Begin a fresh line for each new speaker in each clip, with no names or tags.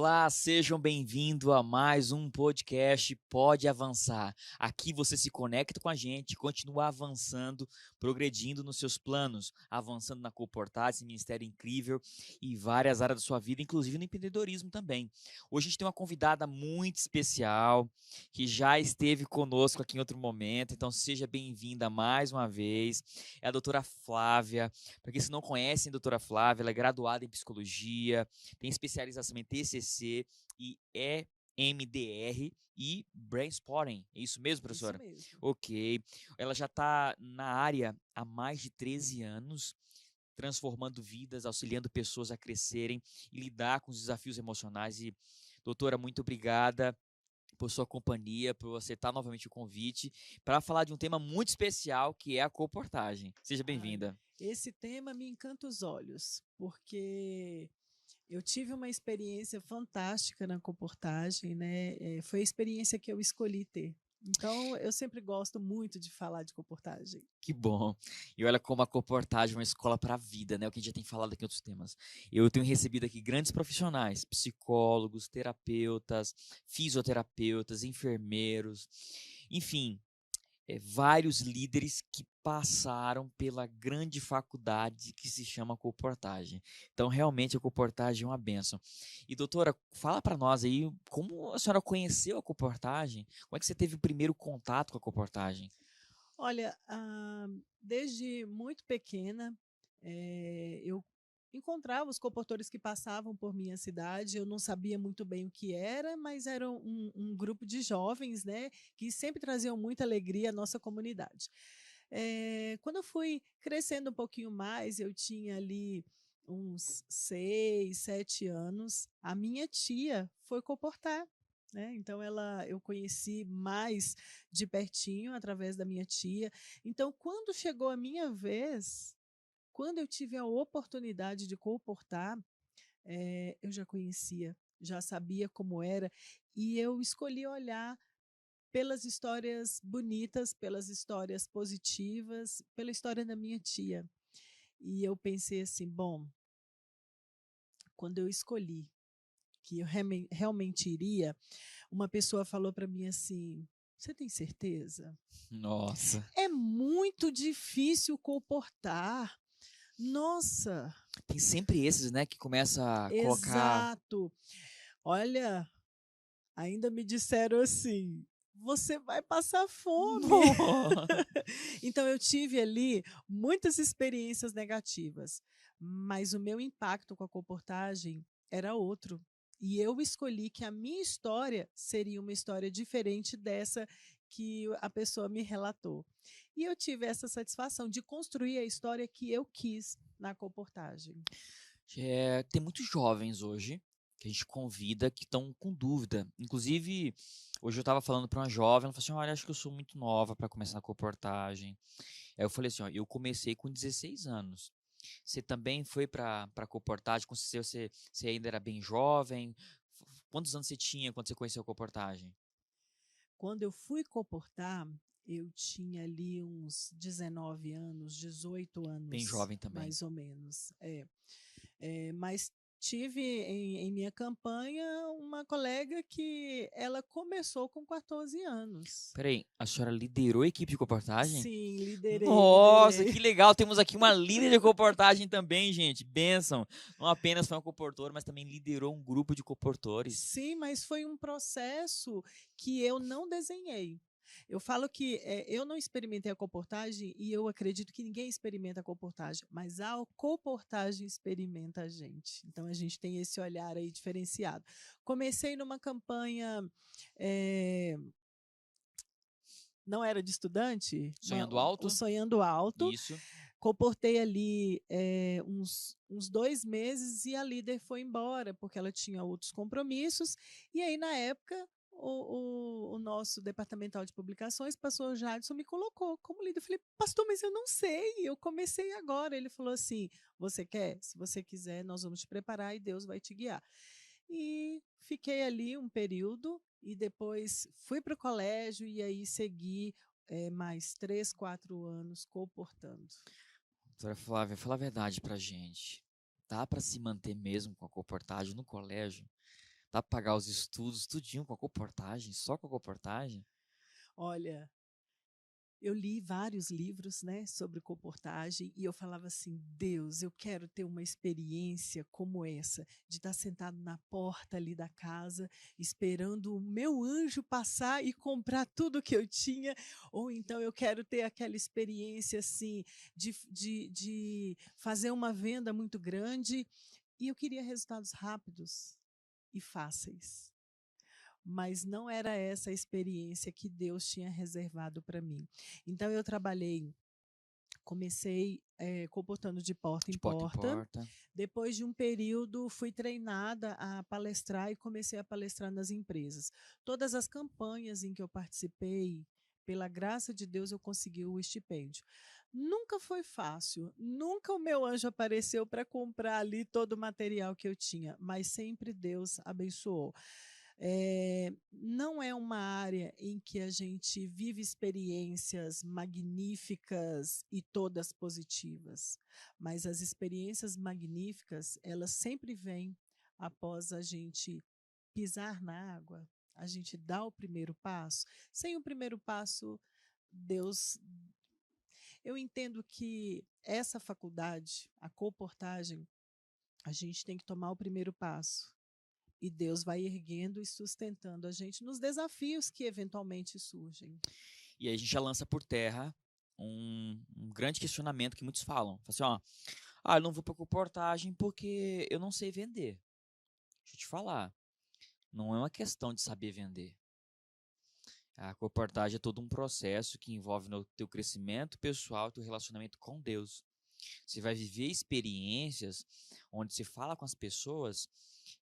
Olá, sejam bem-vindos a mais um podcast Pode Avançar. Aqui você se conecta com a gente, continua avançando, progredindo nos seus planos, avançando na Coportar, esse ministério incrível e várias áreas da sua vida, inclusive no empreendedorismo também. Hoje a gente tem uma convidada muito especial, que já esteve conosco aqui em outro momento, então seja bem-vinda mais uma vez. É a doutora Flávia. Para quem não conhece a doutora Flávia, ela é graduada em psicologia, tem especialização em TCC e EMDR e Brainspotting. É isso mesmo,
Isso
professora?
mesmo.
Ok. Ela já está na área há mais de 13 anos, transformando vidas, auxiliando pessoas a crescerem e lidar com os desafios emocionais. E, doutora, muito obrigada por sua companhia, por aceitar novamente o convite, para falar de um tema muito especial, que é a comportagem. Seja
Ai,
bem-vinda.
esse tema me encanta os olhos, porque eu tive uma experiência fantástica na comportagem, né? Foi a experiência que eu escolhi ter. Então, eu sempre gosto muito de falar de comportagem.
Que bom. E olha como a comportagem é uma escola para a vida, né? O que a gente já tem falado aqui em outros temas. Eu tenho recebido aqui grandes profissionais, psicólogos, terapeutas, fisioterapeutas, enfermeiros, enfim, vários líderes que passaram pela grande faculdade que se chama comportagem. Então, realmente, a comportagem é uma bênção. E, doutora, fala para nós aí, como a senhora conheceu a comportagem? Como é que você teve o primeiro contato com a comportagem?
Olha, desde muito pequena, eu encontrava os comportores que passavam por minha cidade. Eu não sabia muito bem o que era, mas era um grupo de jovens, né, que sempre traziam muita alegria à nossa comunidade. Quando eu fui crescendo um pouquinho mais, eu tinha ali uns 6, 7 anos, a minha tia foi comportar. Né? Então eu conheci mais de pertinho através da minha tia. Então, quando chegou a minha vez, quando eu tive a oportunidade de comportar, eu já conhecia, já sabia como era, e eu escolhi olhar pelas histórias bonitas, pelas histórias positivas, pela história da minha tia. E eu pensei assim, bom, quando eu escolhi que eu realmente iria, uma pessoa falou para mim assim: "Você tem certeza?
Nossa.
É muito difícil comportar. Nossa,
Tem sempre esses, né, que começa a colocar.
exato. Olha, ainda me disseram assim: você vai passar fome."
No!
Então eu tive ali muitas experiências negativas, mas o meu impacto com a comportagem era outro. E eu escolhi que a minha história seria uma história diferente dessa que a pessoa me relatou. E eu tive essa satisfação de construir a história que eu quis na comportagem.
Tem muitos jovens hoje que a gente convida que estão com dúvida. Inclusive, hoje eu estava falando para uma jovem, ela falou assim: olha, acho que eu sou muito nova para começar na comportagem. Aí eu falei assim: ó, eu comecei com 16 anos. Você também foi para comportagem? Quando você ainda era bem jovem? Quantos anos você tinha quando você conheceu a comportagem?
Quando eu fui comportar, eu tinha ali uns 19 anos, 18
Bem
anos,
jovem também.
mais ou menos. Mas tive em minha campanha uma colega que ela começou com 14 anos.
Peraí, a senhora liderou a equipe de comportagem?
Sim, liderei,
Nossa,
liderei.
que legal! Temos aqui uma líder de comportagem também, gente. Benção. Não apenas foi uma comportora, mas também liderou um grupo de comportores.
Sim, mas foi um processo que eu não desenhei. Eu falo que eu não experimentei a comportagem e eu acredito que ninguém experimenta a comportagem, mas a comportagem experimenta a gente. Então a gente tem esse olhar aí diferenciado. Comecei numa campanha, eh, não era de estudante,
Sonhando
o
alto?
Sonhando Alto.
Isso.
Comportei ali uns 2 meses e a líder foi embora, porque ela tinha outros compromissos. E aí, na época, o nosso departamental de publicações, pastor Jadson, me colocou como líder. Eu falei, pastor, mas eu não sei, eu comecei agora. Ele falou assim: você quer? Se você quiser, nós vamos te preparar e Deus vai te guiar. E fiquei ali um período e depois fui para o colégio e aí segui mais 3, 4 anos comportando.
Doutora Flávia, fala a verdade pra gente. Dá pra se manter mesmo com a comportagem no colégio? Dá para pagar os estudos, tudinho com a comportagem, só com a comportagem?
Olha, eu li vários livros, né, sobre comportagem e eu falava assim: Deus, eu quero ter uma experiência como essa, de estar sentado na porta ali da casa, esperando o meu anjo passar e comprar tudo que eu tinha, ou então eu quero ter aquela experiência assim, de fazer uma venda muito grande, e eu queria resultados rápidos e fáceis. Mas não era essa a experiência que Deus tinha reservado para mim. Então eu trabalhei, comecei comportando de porta
De
em
porta em
porta.
porta.
Depois de um período, fui treinada a palestrar e comecei a palestrar nas empresas. Todas as campanhas em que eu participei, pela graça de Deus, eu consegui o estipêndio. Nunca foi fácil, nunca o meu anjo apareceu para comprar ali todo o material que eu tinha, mas sempre Deus abençoou. Não é uma área em que a gente vive experiências magníficas e todas positivas, mas as experiências magníficas, elas sempre vêm após a gente pisar na água, a gente dar o primeiro passo. Sem o primeiro passo, Deus. Eu entendo que essa faculdade, a comportagem, a gente tem que tomar o primeiro passo. E Deus vai erguendo e sustentando a gente nos desafios que eventualmente surgem.
E aí a gente já lança por terra um grande questionamento que muitos falam. Fala assim, ó, eu não vou para comportagem porque eu não sei vender. Deixa eu te falar, não é uma questão de saber vender. A comportagem é todo um processo que envolve no teu crescimento pessoal, teu relacionamento com Deus. Você vai viver experiências onde você fala com as pessoas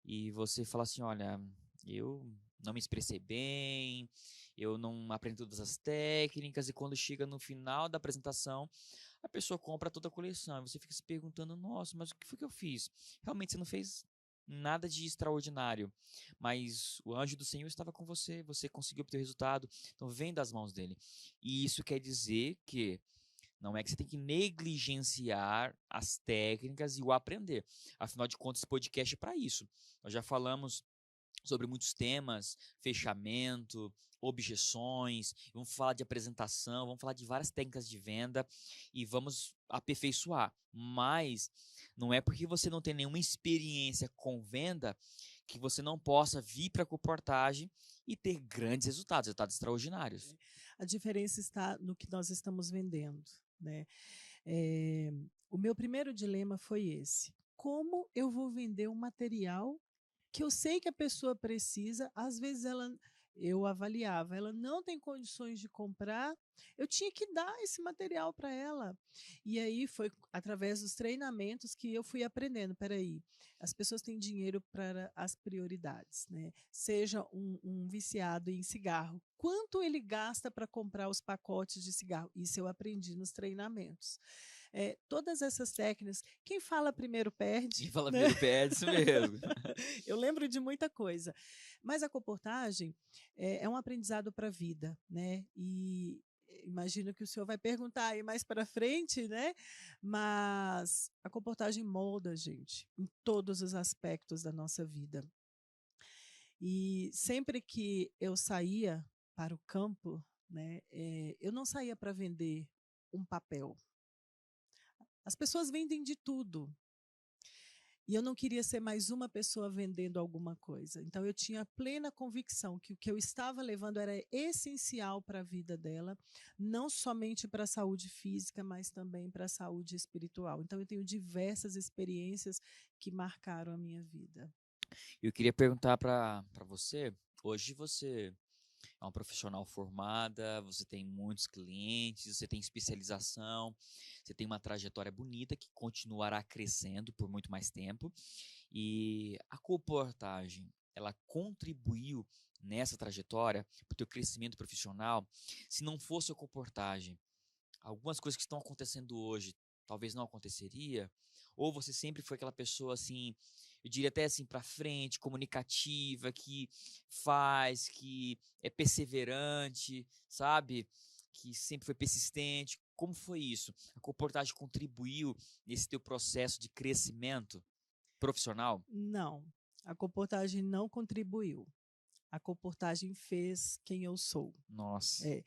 e você fala assim, olha, eu não me expressei bem, eu não aprendi todas as técnicas, e quando chega no final da apresentação, a pessoa compra toda a coleção. E você fica se perguntando, nossa, mas o que foi que eu fiz? Realmente você não fez nada de extraordinário, mas o anjo do Senhor estava com você, você conseguiu obter o resultado, então vem das mãos dele. E isso quer dizer que não é que você tem que negligenciar as técnicas e o aprender. Afinal de contas, esse podcast é para isso. Nós já falamos sobre muitos temas, fechamento, objeções, vamos falar de apresentação, vamos falar de várias técnicas de venda e vamos aperfeiçoar. Mas não é porque você não tem nenhuma experiência com venda que você não possa vir para a comportagem e ter grandes resultados, resultados extraordinários.
A diferença está no que nós estamos vendendo, né? É, o meu primeiro dilema foi esse: como eu vou vender um material que eu sei que a pessoa precisa, às vezes eu avaliava, ela não tem condições de comprar, eu tinha que dar esse material para ela. E aí foi através dos treinamentos que eu fui aprendendo, peraí, as pessoas têm dinheiro para as prioridades, né? Seja um viciado em cigarro, quanto ele gasta para comprar os pacotes de cigarro? Isso eu aprendi nos treinamentos. Todas essas técnicas, quem fala primeiro
E
perde,
fala
né?
primeiro pé, é isso mesmo.
Eu lembro de muita coisa. Mas a comportagem é um aprendizado para a vida, né? E imagino que o senhor vai perguntar aí mais para frente, né? Mas a comportagem molda a gente em todos os aspectos da nossa vida. E sempre que eu saía para o campo, né, eu não saía para vender um papel. As pessoas vendem de tudo. E eu não queria ser mais uma pessoa vendendo alguma coisa. Então eu tinha plena convicção que o que eu estava levando era essencial para a vida dela, não somente para a saúde física, mas também para a saúde espiritual. Então eu tenho diversas experiências que marcaram a minha vida.
Eu queria perguntar para você, hoje você é uma profissional formada, você tem muitos clientes, você tem especialização, você tem uma trajetória bonita que continuará crescendo por muito mais tempo. E a comportagem, ela contribuiu nessa trajetória para o teu crescimento profissional. Se não fosse a comportagem, algumas coisas que estão acontecendo hoje talvez não aconteceria, ou você sempre foi aquela pessoa assim, eu diria até assim para frente, comunicativa, que faz, que é perseverante, sabe? Que sempre foi persistente. Como foi isso? A comportagem contribuiu nesse teu processo de crescimento profissional?
Não. A comportagem não contribuiu. A comportagem fez quem eu sou.
Nossa.
É.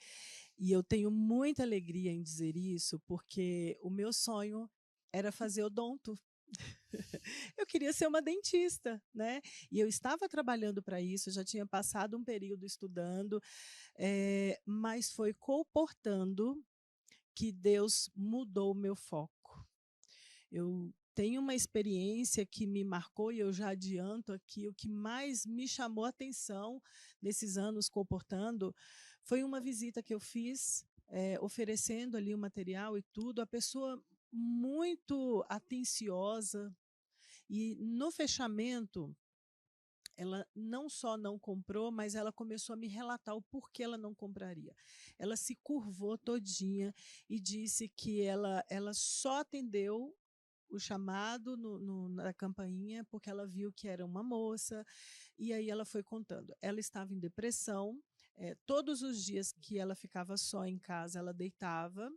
E eu tenho muita alegria em dizer isso, porque o meu sonho era fazer odonto. Eu queria ser uma dentista, né? E eu estava trabalhando para isso, já tinha passado um período estudando, mas foi comportando que Deus mudou o meu foco. Eu tenho uma experiência que me marcou e eu já adianto aqui, o que mais me chamou a atenção nesses anos comportando foi uma visita que eu fiz, oferecendo ali o material e tudo, a pessoa muito atenciosa, e no fechamento ela não só não comprou, mas ela começou a me relatar o porquê ela não compraria. Ela se curvou todinha e disse que ela só atendeu o chamado na campainha porque ela viu que era uma moça, e aí ela foi contando. Ela estava em depressão, todos os dias que ela ficava só em casa, ela deitava,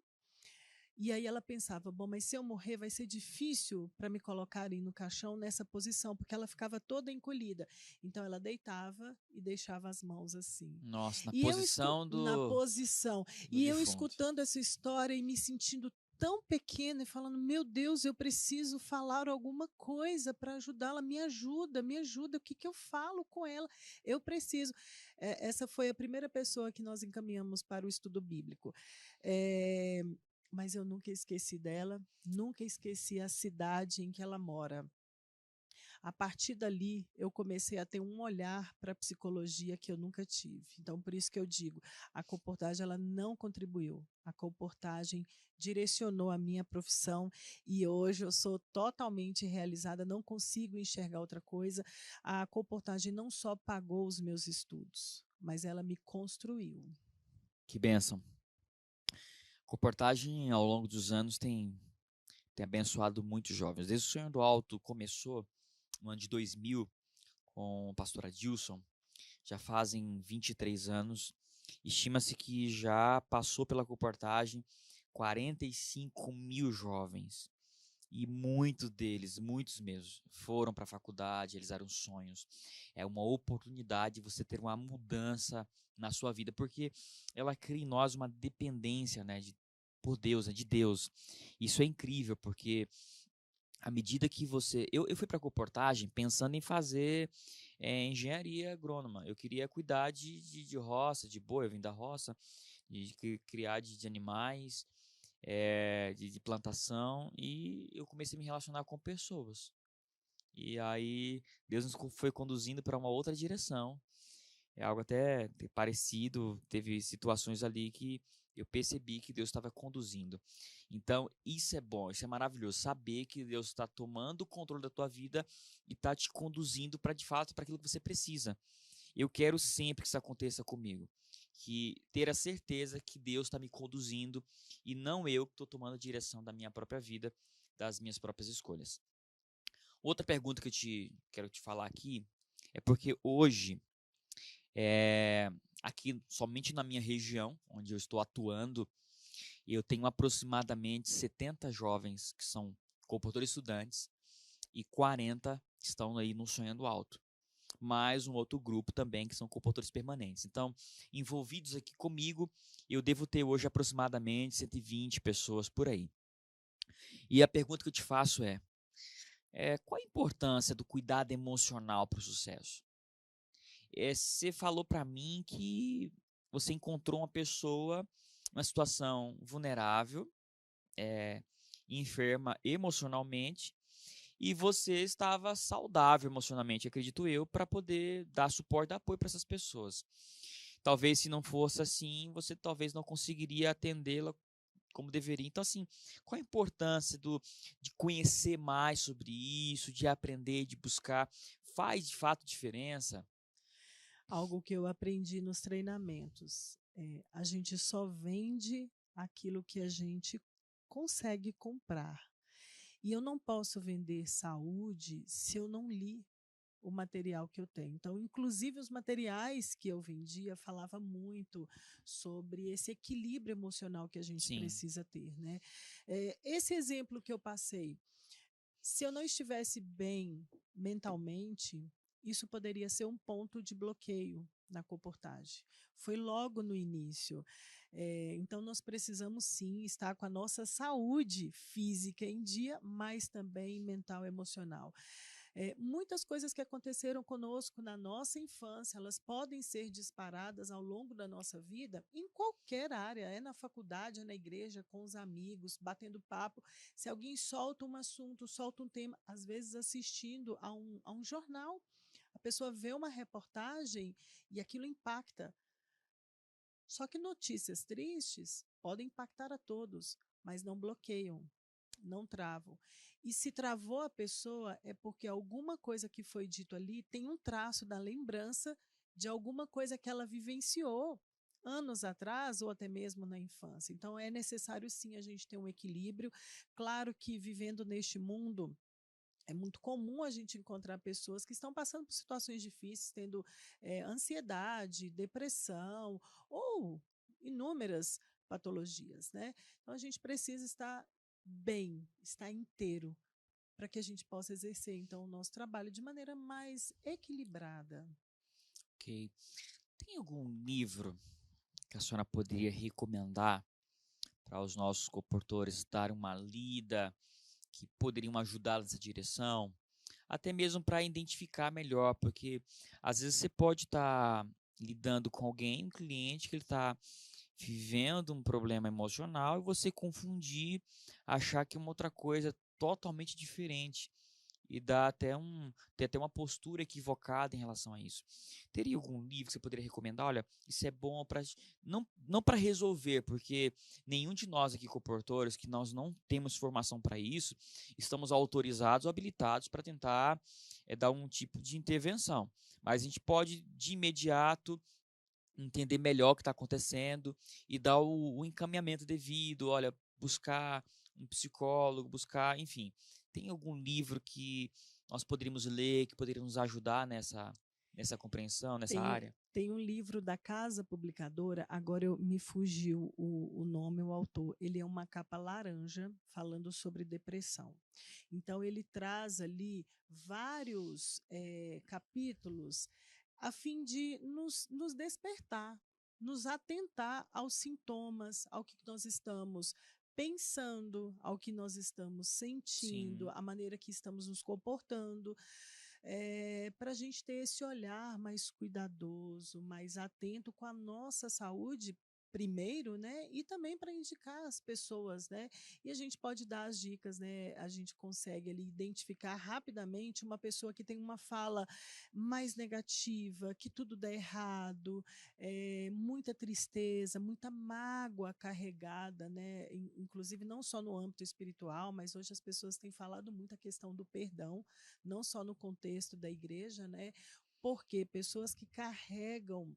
e aí ela pensava, bom, mas se eu morrer vai ser difícil para me colocarem no caixão nessa posição, porque ela ficava toda encolhida. Então ela deitava e deixava as mãos assim.
Nossa, na
E eu
posição
na
do,
posição,
do
e eu
defunto.
escutando essa história e me sentindo tão pequena e falando, meu Deus, eu preciso falar alguma coisa para ajudá-la, me ajuda, o que que eu falo com ela? Eu preciso. Essa foi a primeira pessoa que nós encaminhamos para o estudo bíblico. É, mas eu nunca esqueci dela, nunca esqueci a cidade em que ela mora. A partir dali, eu comecei a ter um olhar para a psicologia que eu nunca tive. Então, por isso que eu digo, a comportagem ela não contribuiu. A comportagem direcionou a minha profissão e hoje eu sou totalmente realizada, não consigo enxergar outra coisa. A comportagem não só pagou os meus estudos, mas ela me construiu.
Que bênção. Comportagem, ao longo dos anos, tem abençoado muitos jovens. Desde o Sonho do Alto começou no ano de 2000 com o pastor Adilson, já fazem 23 anos. Estima-se que já passou pela comportagem 45 mil jovens. E muitos deles, muitos mesmo, foram para a faculdade, realizaram sonhos. É uma oportunidade de você ter uma mudança na sua vida, porque ela cria em nós uma dependência, né, por Deus, né, de Deus. Isso é incrível, porque à medida que você. Eu fui para a comportagem pensando em fazer engenharia agrônoma. Eu queria cuidar de roça, de boi, eu vim da roça, de criar de animais, de plantação, e eu comecei a me relacionar com pessoas. E aí Deus nos foi conduzindo para uma outra direção. É algo até parecido, teve situações ali que eu percebi que Deus estava conduzindo. Então, isso é bom, isso é maravilhoso, saber que Deus está tomando o controle da tua vida e está te conduzindo para, de fato, para aquilo que você precisa. Eu quero sempre que isso aconteça comigo, que ter a certeza que Deus está me conduzindo e não eu que estou tomando a direção da minha própria vida, das minhas próprias escolhas. Outra pergunta que quero te falar aqui é porque hoje aqui somente na minha região, onde eu estou atuando, eu tenho aproximadamente 70 jovens que são comportadores estudantes e 40 que estão aí no Sonhando Alto. Mais um outro grupo também que são comportadores permanentes. Então, envolvidos aqui comigo, eu devo ter hoje aproximadamente 120 pessoas por aí. E a pergunta que eu te faço qual a importância do cuidado emocional para o sucesso? Você falou para mim que você encontrou uma pessoa, uma situação vulnerável, enferma emocionalmente, e você estava saudável emocionalmente, acredito eu, para poder dar suporte e apoio para essas pessoas. Talvez se não fosse assim, você talvez não conseguiria atendê-la como deveria. Então, assim, qual a importância de conhecer mais sobre isso, de aprender, de buscar? Faz de fato diferença?
Algo que eu aprendi nos treinamentos. A gente só vende aquilo que a gente consegue comprar. E eu não posso vender saúde se eu não li o material que eu tenho. Então, inclusive os materiais que eu vendia falava muito sobre esse equilíbrio emocional que a gente
Sim,
precisa ter, né? Esse exemplo que eu passei, se eu não estivesse bem mentalmente, isso poderia ser um ponto de bloqueio na comportagem. Foi logo no início. Então, nós precisamos sim estar com a nossa saúde física em dia, mas também mental e emocional. Muitas coisas que aconteceram conosco na nossa infância, elas podem ser disparadas ao longo da nossa vida, em qualquer área, é na faculdade, é na igreja, com os amigos, batendo papo. Se alguém solta um assunto, solta um tema, às vezes assistindo a um jornal, a pessoa vê uma reportagem e aquilo impacta. Só que notícias tristes podem impactar a todos, mas não bloqueiam, não travam. E se travou a pessoa é porque alguma coisa que foi dito ali tem um traço da lembrança de alguma coisa que ela vivenciou anos atrás ou até mesmo na infância. Então é necessário sim a gente ter um equilíbrio. Claro que vivendo neste mundo é muito comum a gente encontrar pessoas que estão passando por situações difíceis, tendo ansiedade, depressão ou inúmeras patologias, né? Então a gente precisa estar bem, estar inteiro, para que a gente possa exercer então o nosso trabalho de maneira mais equilibrada.
Ok. Tem algum livro que a senhora poderia recomendar para os nossos comportores darem uma lida, que poderiam ajudar nessa direção? Até mesmo para identificar melhor, porque às vezes você pode estar lidando com alguém, um cliente que ele está vivendo um problema emocional e você confundir, achar que é uma outra coisa totalmente diferente e ter até uma postura equivocada em relação a isso. Teria algum livro que você poderia recomendar? Olha, isso é bom para não para resolver, porque nenhum de nós aqui comportores, que nós não temos formação para isso, estamos autorizados ou habilitados para tentar dar um tipo de intervenção. Mas a gente pode de imediato entender melhor o que está acontecendo e dar o encaminhamento devido, olha, buscar um psicólogo, buscar, enfim. Tem algum livro que nós poderíamos ler, que poderia nos ajudar nessa compreensão, nessa
Tem,
área?
tem um livro da Casa Publicadora, agora me fugiu o nome, o autor. Ele é uma capa laranja falando sobre depressão. Então, ele traz ali vários capítulos a fim de nos despertar, nos atentar aos sintomas, ao que nós estamos pensando, ao que nós estamos sentindo,
Sim,
a maneira que estamos nos comportando, para a gente ter esse olhar mais cuidadoso, mais atento com a nossa saúde primeiro, né? E também para indicar as pessoas, né? E a gente pode dar as dicas, né? A gente consegue ali identificar rapidamente uma pessoa que tem uma fala mais negativa, que tudo dá errado, muita tristeza, muita mágoa carregada, né? Inclusive não só no âmbito espiritual, mas hoje as pessoas têm falado muito a questão do perdão, não só no contexto da igreja, né? Porque pessoas que carregam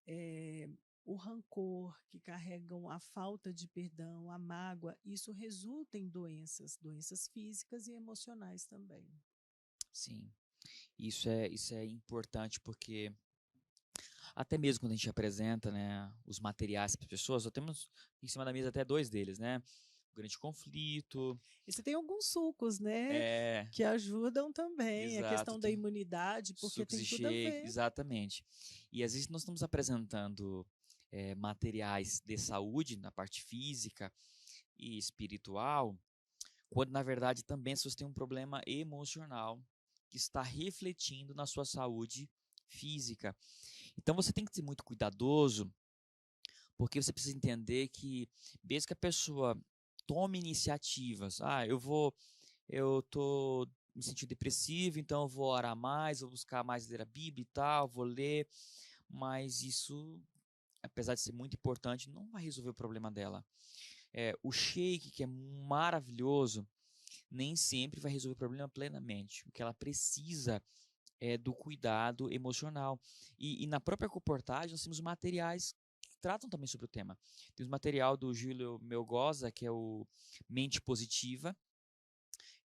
eh, o rancor, que carregam a falta de perdão, a mágoa, isso resulta em doenças, doenças físicas e emocionais também.
sim. Isso é importante porque até mesmo quando a gente apresenta, né, os materiais para as pessoas, nós temos em cima da mesa até dois deles, né? O grande conflito,
E você tem alguns sucos, né,
é,
que ajudam também, a
exato,
questão da
tem
imunidade, porque
sucos
tem
e
tudo a
shake,
ver.
exatamente. E às vezes nós estamos apresentando materiais de saúde na parte física e espiritual, quando na verdade também as pessoas têm um problema emocional que está refletindo na sua saúde física. Então você tem que ser muito cuidadoso, porque você precisa entender que mesmo que a pessoa tome iniciativas, eu tô me sentindo depressivo, então eu vou orar mais, vou buscar mais ler a Bíblia e tal, vou ler, mas isso, apesar de ser muito importante, não vai resolver o problema dela. O shake, que é maravilhoso, nem sempre vai resolver o problema plenamente. O que ela precisa é do cuidado emocional. E na própria comportagem, nós temos materiais que tratam também sobre o tema. Temos material do Júlio Melgoza, que é o Mente Positiva,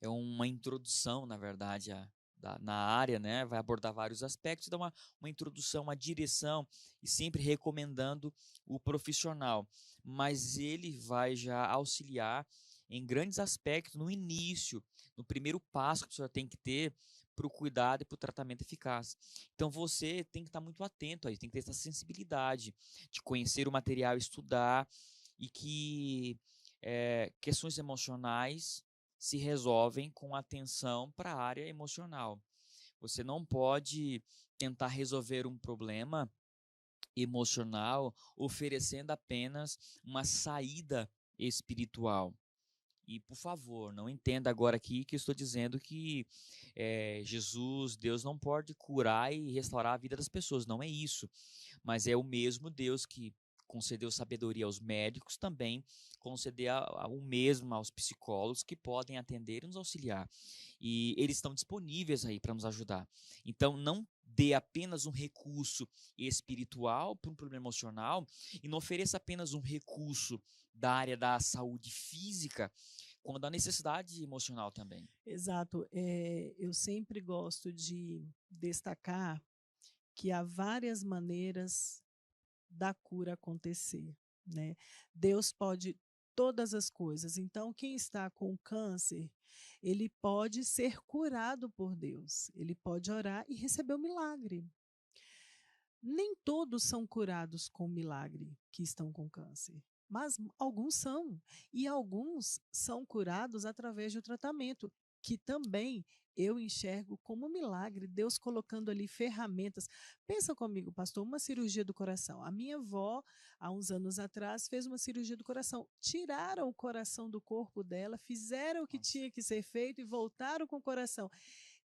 é uma introdução, na verdade, na área, né? Vai abordar vários aspectos, dá uma introdução, uma direção, e sempre recomendando o profissional. Mas ele vai já auxiliar em grandes aspectos no início, no primeiro passo que a pessoa tem que ter para o cuidado e para o tratamento eficaz. Então você tem que estar muito atento aí, tem que ter essa sensibilidade de conhecer o material, estudar e que questões emocionais se resolvem com atenção para a área emocional. Você não pode tentar resolver um problema emocional oferecendo apenas uma saída espiritual. E, por favor, não entenda agora aqui que eu estou dizendo que Jesus, Deus, não pode curar e restaurar a vida das pessoas. Não é isso. Mas é o mesmo Deus que concedeu sabedoria aos médicos, também conceder o mesmo aos psicólogos que podem atender e nos auxiliar. E eles estão disponíveis aí para nos ajudar. Então, não dê apenas um recurso espiritual para um problema emocional e não ofereça apenas um recurso da área da saúde física, quando há necessidade emocional também.
Exato. Eu sempre gosto de destacar que há várias maneiras da cura acontecer, né? Deus pode todas as coisas. Então, quem está com câncer, ele pode ser curado por Deus. Ele pode orar e receber o milagre. Nem todos são curados com milagre que estão com câncer, mas alguns são. E alguns são curados através do tratamento, que também eu enxergo como milagre, Deus colocando ali ferramentas. Pensa comigo, pastor, uma cirurgia do coração. A minha avó, há uns anos atrás, fez uma cirurgia do coração. Tiraram o coração do corpo dela, fizeram o que tinha que ser feito e voltaram com o coração.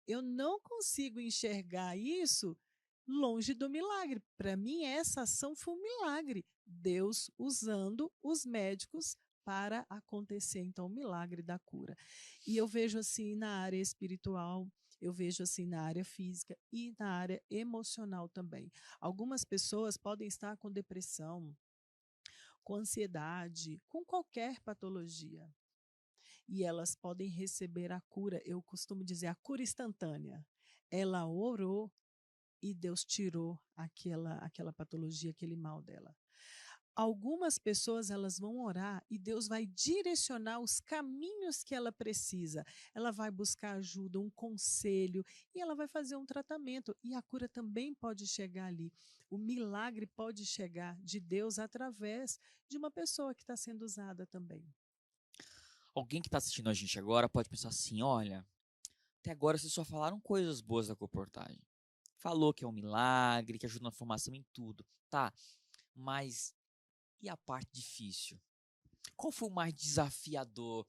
Eu não consigo enxergar isso longe do milagre. Para mim, essa ação foi um milagre. Deus usando os médicos para acontecer, então, o milagre da cura. E eu vejo assim na área espiritual, eu vejo assim na área física e na área emocional também. Algumas pessoas podem estar com depressão, com ansiedade, com qualquer patologia. E elas podem receber a cura, eu costumo dizer, a cura instantânea. Ela orou e Deus tirou aquela patologia, aquele mal dela. Algumas pessoas elas vão orar e Deus vai direcionar os caminhos que ela precisa. Ela vai buscar ajuda, um conselho e ela vai fazer um tratamento. E a cura também pode chegar ali. O milagre pode chegar de Deus através de uma pessoa que está sendo usada também.
Alguém que está assistindo a gente agora pode pensar assim, olha, até agora vocês só falaram coisas boas da comportagem. Falou que é um milagre, que ajuda na formação em tudo. Tá, mas e a parte difícil? Qual foi o mais desafiador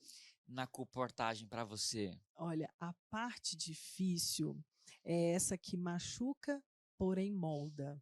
na comportagem para você?
Olha, a parte difícil é essa que machuca, porém molda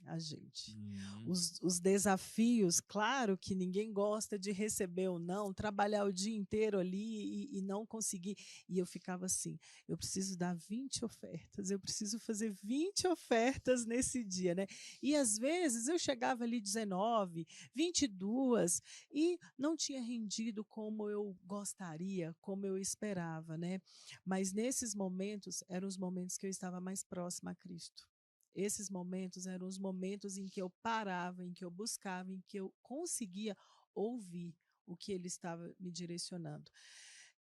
a gente.
Hum.
Os desafios, claro que ninguém gosta de receber ou não, trabalhar o dia inteiro ali e não conseguir. E eu ficava assim, eu preciso dar 20 ofertas, eu preciso fazer 20 ofertas nesse dia, né? E às vezes eu chegava ali 19, 22 e não tinha rendido como eu gostaria, como eu esperava, né? Mas nesses momentos, eram os momentos que eu estava mais próxima a Cristo. Esses momentos eram os momentos em que eu parava, em que eu buscava, em que eu conseguia ouvir o que ele estava me direcionando.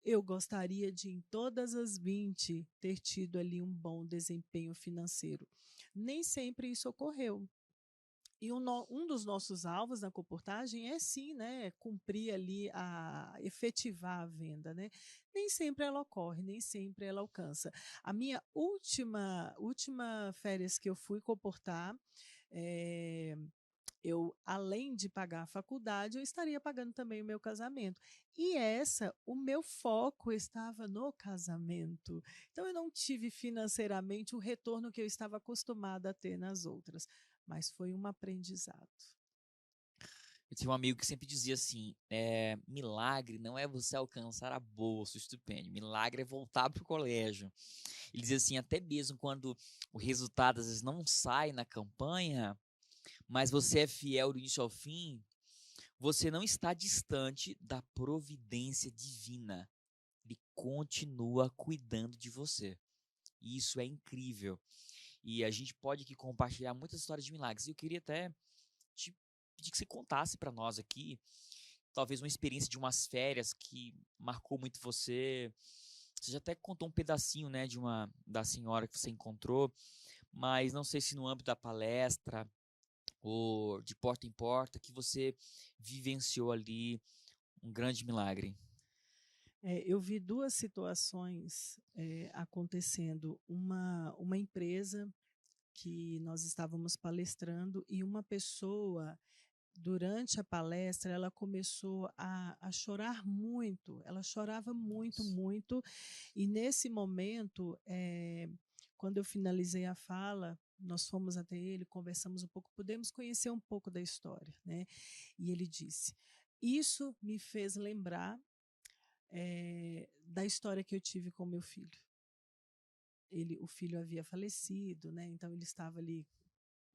Eu gostaria de, em todas as 20, ter tido ali um bom desempenho financeiro. Nem sempre isso ocorreu. E um dos nossos alvos na comportagem é sim, né, cumprir ali efetivar a venda, né? Nem sempre ela ocorre, nem sempre ela alcança. A minha última férias que eu fui comportar, eu, além de pagar a faculdade, eu estaria pagando também o meu casamento. E o meu foco estava no casamento. Então, eu não tive financeiramente o retorno que eu estava acostumada a ter nas outras, mas foi um aprendizado.
Eu tinha um amigo que sempre dizia assim, milagre não é você alcançar a bolsa, o estipêndio, milagre é voltar para o colégio. Ele dizia assim, até mesmo quando o resultado às vezes não sai na campanha, mas você é fiel do início ao fim, você não está distante da providência divina. Ele continua cuidando de você. E isso é incrível. E a gente pode aqui compartilhar muitas histórias de milagres. E eu queria até te pedir que você contasse para nós aqui talvez uma experiência de umas férias que marcou muito você. Você já até contou um pedacinho, né, da senhora que você encontrou, mas não sei se no âmbito da palestra ou de porta em porta que você vivenciou ali um grande milagre.
Eu vi duas situações acontecendo. Uma empresa que nós estávamos palestrando e uma pessoa, durante a palestra, ela começou a chorar muito. Ela chorava muito,
Nossa.
muito. E nesse momento, quando eu finalizei a fala, nós fomos até ele, conversamos um pouco, pudemos conhecer um pouco da história, né? E ele disse: Isso me fez lembrar da história que eu tive com meu filho. O filho havia falecido, né? Então ele estava ali,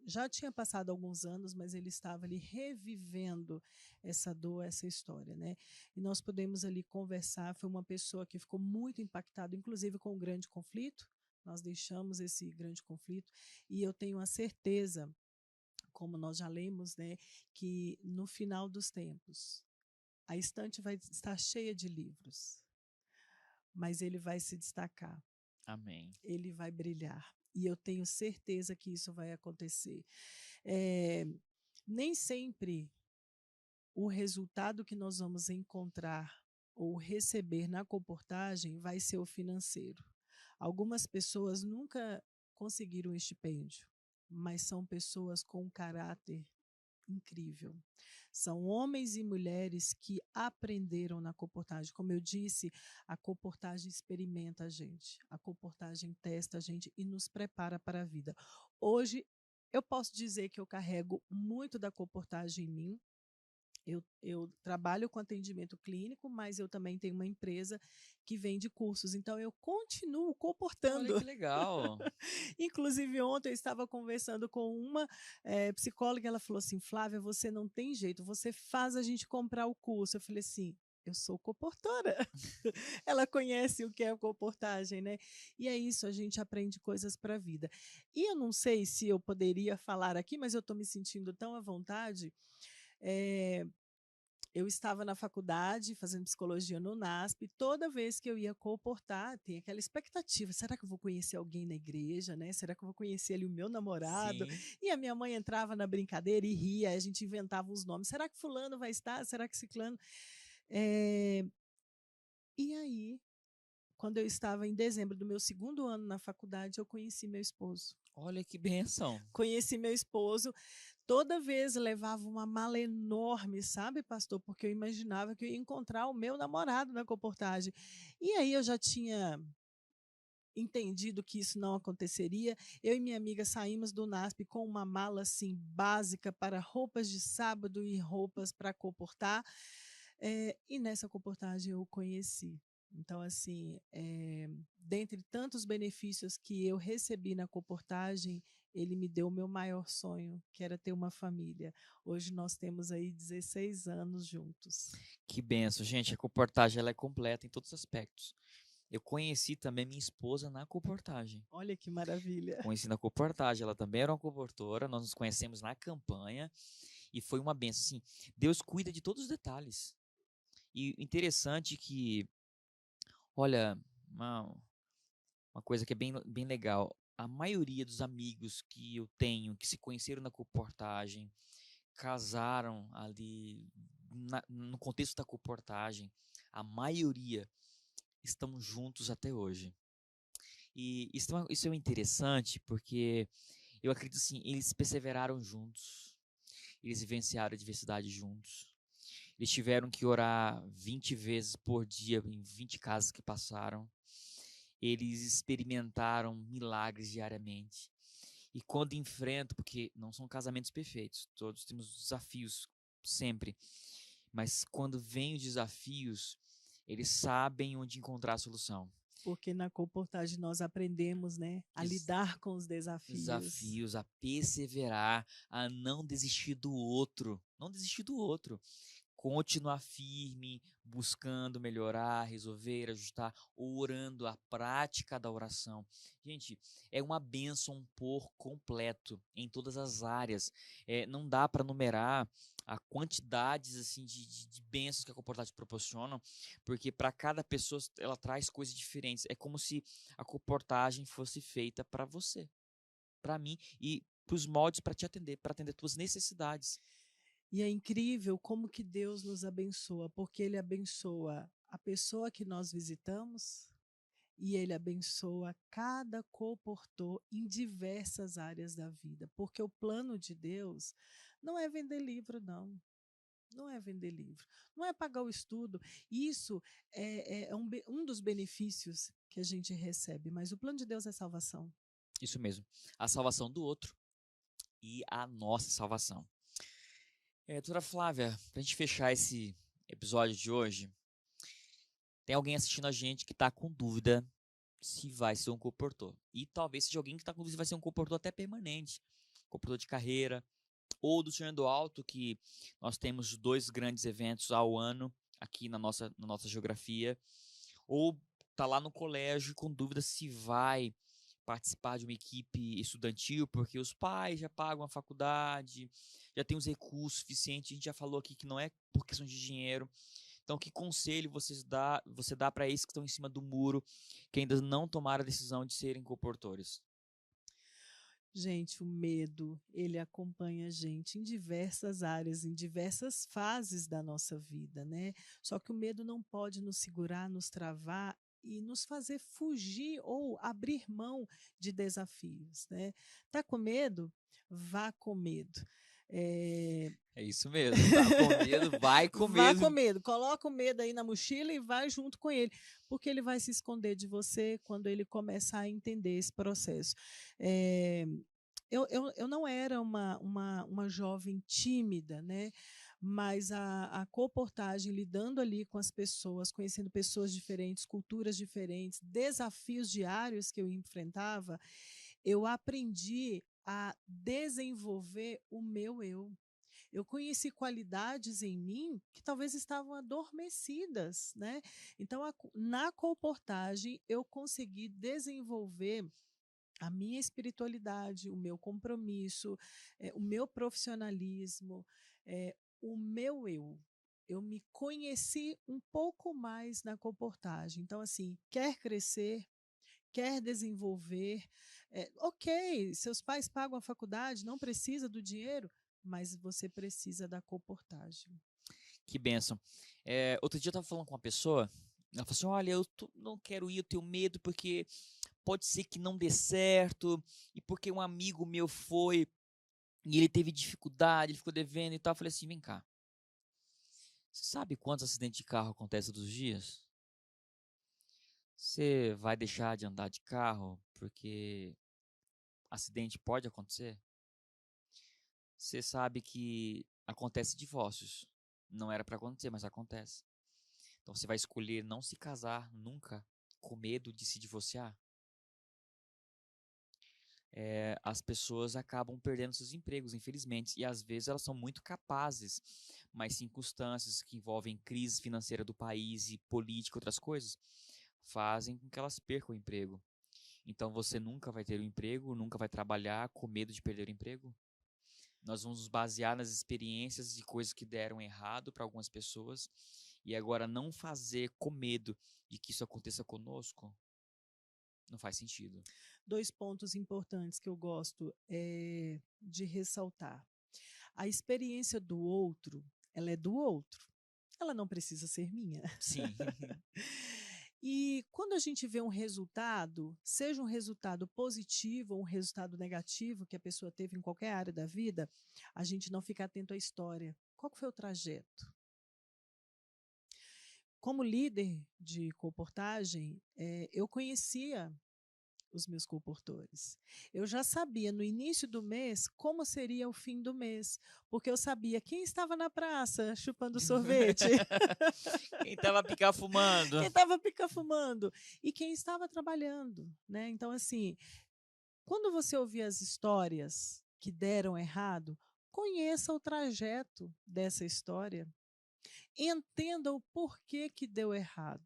já tinha passado alguns anos, mas ele estava ali revivendo essa dor, essa história, né? E nós pudemos ali conversar. Foi uma pessoa que ficou muito impactada, inclusive com o grande conflito. Nós deixamos esse grande conflito e eu tenho a certeza, como nós já lemos, né, que no final dos tempos a estante vai estar cheia de livros, mas ele vai se destacar,
Amém.
ele vai brilhar. E eu tenho certeza que isso vai acontecer. É, nem sempre o resultado que nós vamos encontrar ou receber na comportagem vai ser o financeiro. Algumas pessoas nunca conseguiram um estipêndio, mas são pessoas com um caráter incrível. São homens e mulheres que aprenderam na comportagem. Como eu disse, a comportagem experimenta a gente, a comportagem testa a gente e nos prepara para a vida. Hoje, eu posso dizer que eu carrego muito da comportagem em mim. Eu trabalho com atendimento clínico, mas eu também tenho uma empresa que vende cursos. Então, eu continuo
Olha
comportando.
que legal.
Inclusive, ontem eu estava conversando com uma psicóloga, ela falou assim: Flávia, você não tem jeito, você faz a gente comprar o curso. Eu falei assim: eu sou comportora. Ela conhece o que é a comportagem, né? E é isso, a gente aprende coisas para a vida. E eu não sei se eu poderia falar aqui, mas eu estou me sentindo tão à vontade. É, eu estava na faculdade fazendo psicologia no NASP, e toda vez que eu ia comportar, tem aquela expectativa, será que eu vou conhecer alguém na igreja, né? Será que eu vou conhecer ali o meu namorado?
Sim.
E a minha mãe entrava na brincadeira e ria, a gente inventava os nomes, será que fulano vai estar? Será que ciclano? É, e aí, quando eu estava em dezembro do meu segundo ano na faculdade, eu conheci meu esposo.
Olha que bênção.
Conheci meu esposo, toda vez levava uma mala enorme, sabe, pastor? Porque eu imaginava que eu ia encontrar o meu namorado na comportagem. E aí eu já tinha entendido que isso não aconteceria. Eu e minha amiga saímos do NASP com uma mala assim básica para roupas de sábado e roupas para comportar. E nessa comportagem eu o conheci. Então, assim, dentre tantos benefícios que eu recebi na comportagem, ele me deu o meu maior sonho, que era ter uma família. Hoje nós temos aí 16 anos juntos.
Que bênção. Gente, a comportagem ela é completa em todos os aspectos. Eu conheci também minha esposa na comportagem.
Olha que maravilha.
Conheci na comportagem, ela também era uma comportora, nós nos conhecemos na campanha e foi uma benção. Assim, Deus cuida de todos os detalhes. E interessante que, olha, uma coisa que é bem legal, a maioria dos amigos que eu tenho, que se conheceram na comportagem, casaram ali no contexto da comportagem, a maioria estão juntos até hoje. E isso é interessante porque eu acredito assim, eles perseveraram juntos, eles vivenciaram a adversidade juntos, eles tiveram que orar 20 vezes por dia em 20 casas que passaram, eles experimentaram milagres diariamente. E quando enfrentam, porque não são casamentos perfeitos, todos temos desafios sempre, mas quando vêm os desafios, eles sabem onde encontrar a solução.
Porque na comportagem nós aprendemos, né, a
Ex-
lidar com os desafios.
Desafios, a perseverar, a não desistir do outro. Não desistir do outro. continuar firme, buscando melhorar, resolver, ajustar, orando, a prática da oração. Gente, é uma bênção por completo, em todas as áreas. Não dá para numerar a quantidades assim, de bênçãos que a comportagem proporciona, porque para cada pessoa ela traz coisas diferentes. É como se a comportagem fosse feita para você, para mim e para os moldes para te atender, para atender tuas necessidades.
E é incrível como que Deus nos abençoa, porque Ele abençoa a pessoa que nós visitamos e Ele abençoa cada comportor em diversas áreas da vida. Porque o plano de Deus não é vender livro, não. Não é vender livro, não é pagar o estudo. Isso é um dos benefícios que a gente recebe, mas o plano de Deus é salvação.
Isso mesmo. A salvação do outro e a nossa salvação. Doutora Flávia, para a gente fechar esse episódio de hoje, tem alguém assistindo a gente que está com dúvida se vai ser um comportor. E talvez seja alguém que está com dúvida se vai ser um comportor até permanente, comportor de carreira, ou do Sonhando Alto, que nós temos 2 grandes eventos ao ano aqui na nossa geografia, ou está lá no colégio com dúvida se vai participar de uma equipe estudantil, porque os pais já pagam a faculdade, já tem os recursos suficientes, a gente já falou aqui que não é por questão de dinheiro. Então, que conselho você dá para esses que estão em cima do muro, que ainda não tomaram a decisão de serem comportores?
Gente, o medo, ele acompanha a gente em diversas áreas, em diversas fases da nossa vida, né? Só que o medo não pode nos segurar, nos travar e nos fazer fugir ou abrir mão de desafios, né? Tá com medo? Vá com medo.
É isso mesmo, tá com medo, vai com
Vá com
medo.
medo, coloca o medo aí na mochila e vai junto com ele, porque ele vai se esconder de você quando ele começar a entender esse processo. É, eu não era uma jovem tímida, né? Mas a comportagem, lidando ali com as pessoas, conhecendo pessoas diferentes, culturas diferentes, desafios diários que eu enfrentava, eu aprendi a desenvolver o meu eu. Eu conheci qualidades em mim que talvez estavam adormecidas, né? Então, na comportagem, eu consegui desenvolver a minha espiritualidade, o meu compromisso, o meu profissionalismo, o meu eu. Eu me conheci um pouco mais na comportagem. Então, assim, quer crescer, quer desenvolver, ok, seus pais pagam a faculdade, não precisa do dinheiro, mas você precisa da comportagem.
Que bênção. Outro dia eu estava falando com uma pessoa, ela falou assim, olha, não quero ir, eu tenho medo porque pode ser que não dê certo, e porque um amigo meu foi e ele teve dificuldade, ele ficou devendo e tal. Eu falei assim, vem cá, você sabe quantos acidentes de carro acontecem todos os dias? Você vai deixar de andar de carro porque acidente pode acontecer? Você sabe que acontece divórcios. Não era para acontecer, mas acontece. Então você vai escolher não se casar nunca com medo de se divorciar? As pessoas acabam perdendo seus empregos, infelizmente, e às vezes elas são muito capazes, mas circunstâncias que envolvem crise financeira do país e política, outras coisas, fazem com que elas percam o emprego. Então você nunca vai ter um emprego, nunca vai trabalhar com medo de perder o emprego? Nós vamos nos basear nas experiências e coisas que deram errado para algumas pessoas e agora não fazer com medo de que isso aconteça conosco? Não faz sentido.
2 pontos importantes que eu gosto de ressaltar. A experiência do outro, ela é do outro. Ela não precisa ser minha.
Sim.
E quando a gente vê um resultado, seja um resultado positivo ou um resultado negativo que a pessoa teve em qualquer área da vida, a gente não fica atento à história. Qual que foi o trajeto? Como líder de comportagem, eu conhecia os meus comportores. Eu já sabia no início do mês como seria o fim do mês, porque eu sabia quem estava na praça chupando sorvete,
Quem tava picar fumando?
quem estava pica-fumando e quem estava trabalhando, né? Então, assim, quando você ouvir as histórias que deram errado, conheça o trajeto dessa história. Entenda o porquê que deu errado.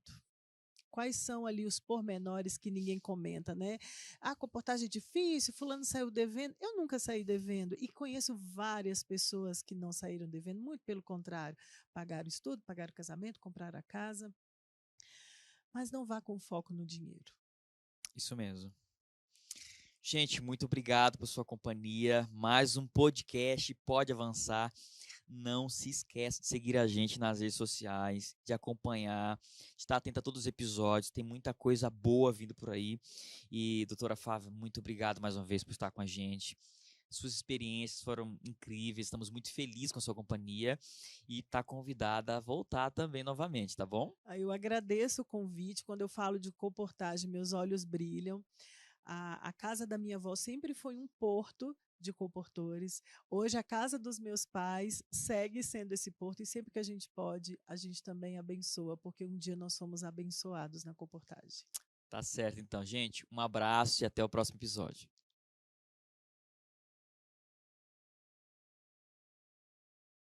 Quais são ali os pormenores que ninguém comenta, né? A comportagem é difícil, fulano saiu devendo. Eu nunca saí devendo e conheço várias pessoas que não saíram devendo, muito pelo contrário. Pagaram o estudo, pagaram o casamento, compraram a casa, mas não vá com foco no dinheiro.
Isso mesmo. Gente, muito obrigado por sua companhia. Mais um podcast Pode Avançar. Não se esqueça de seguir a gente nas redes sociais, de acompanhar, de estar atento a todos os episódios. Tem muita coisa boa vindo por aí. E, doutora Fábio, muito obrigado mais uma vez por estar com a gente. Suas experiências foram incríveis. Estamos muito felizes com a sua companhia e está convidada a voltar também novamente, tá bom?
Aí eu agradeço o convite. Quando eu falo de comportagem, meus olhos brilham. A casa da minha avó sempre foi um porto de comportores. Hoje, a casa dos meus pais segue sendo esse porto, e sempre que a gente pode, a gente também abençoa, porque um dia nós somos abençoados na comportagem.
Tá certo, então, gente. Um abraço e até o próximo episódio.